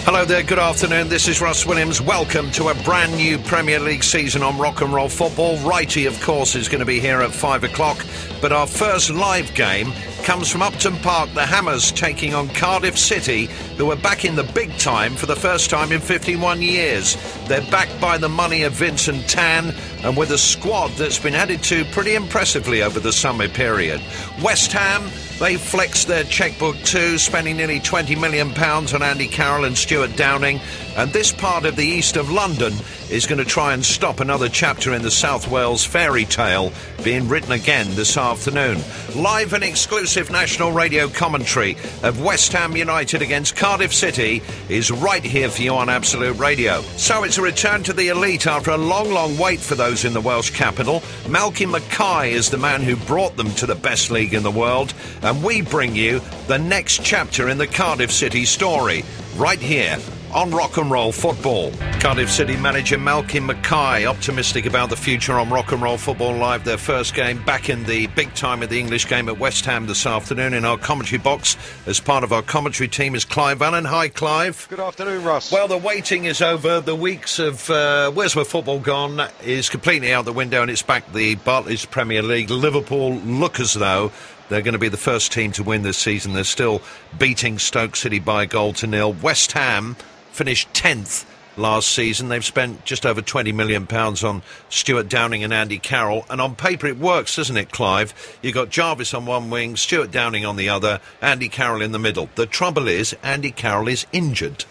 Hello there, good afternoon. This is Russ Williams. Welcome to a brand new Premier League season on Rock and Roll Football. Righty, of course, is going to be here at 5 o'clock. But our first live game comes from Upton Park. The Hammers taking on Cardiff City, who are back in the big time for the first time in 51 years. They're backed by the money of Vincent Tan and with a squad that's been added to pretty impressively over the summer period. West Ham, they flexed their chequebook too, spending nearly £20 million on Andy Carroll and Stuart Downing. And this part of the east of London is going to try and stop another chapter in the South Wales fairy tale being written again this afternoon. Live and exclusive national radio commentary of West Ham United against Cardiff City is right here for you on Absolute Radio. So it's a return to the elite after a long, long wait for those in the Welsh capital. Malky Mackay is the man who brought them to the best league in the world. And we bring you the next chapter in the Cardiff City story, right here on Rock and Roll Football. Cardiff City manager Malky Mackay optimistic about the future on Rock and Roll Football Live. Their first game back in the big time of the English game at West Ham this afternoon. In our commentary box, as part of our commentary team, is Clive Allen. Hi, Clive. Good afternoon, Russ. Well, the waiting is over. The weeks of where's my football gone is completely out the window, and it's back the Barclays Premier League. Liverpool look as though they're going to be the first team to win this season. They're still beating Stoke City by 1-0. West Ham finished 10th last season. They've spent just over £20 million on Stuart Downing and Andy Carroll. And on paper it works, doesn't it, Clive? You've got Jarvis on one wing, Stuart Downing on the other, Andy Carroll in the middle. The trouble is, Andy Carroll is injured.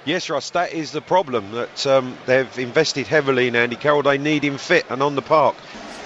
Yes, Russ, that is the problem, that they've invested heavily in Andy Carroll. They need him fit and on the park.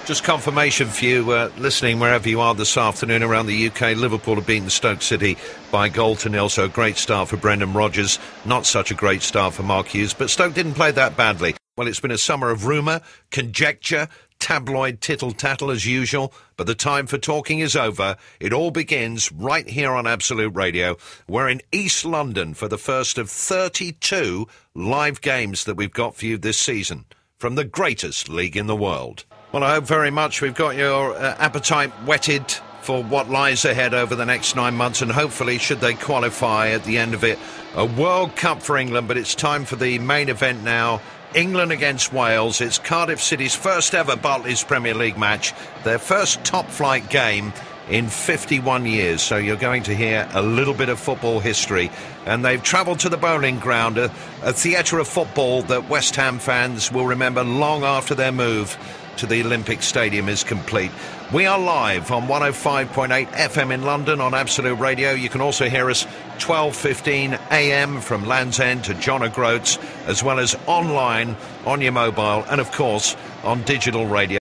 Just confirmation for you listening wherever you are this afternoon around the UK. Liverpool have beaten Stoke City by 0-0, so a great start for Brendan Rodgers. Not such a great start for Mark Hughes, but Stoke didn't play that badly. Well, it's been a summer of rumour, conjecture, tabloid tittle-tattle as usual, but the time for talking is over. It all begins right here on Absolute Radio. We're in East London for the first of 32 live games that we've got for you this season from the greatest league in the world. Well, I hope very much we've got your appetite whetted for what lies ahead over the next 9 months, and hopefully, should they qualify at the end of it, a World Cup for England. But it's time for the main event now. England against Wales. It's Cardiff City's first ever Barclays Premier League match, their first top-flight game in 51 years. So you're going to hear a little bit of football history. And they've travelled to the Bowling Ground, a theatre of football that West Ham fans will remember long after their move to the Olympic Stadium is complete. We are live on 105.8 FM in London on Absolute Radio. You can also hear us 12:15 AM from Land's End to John O'Groats, as well as online on your mobile and, of course, on digital radio.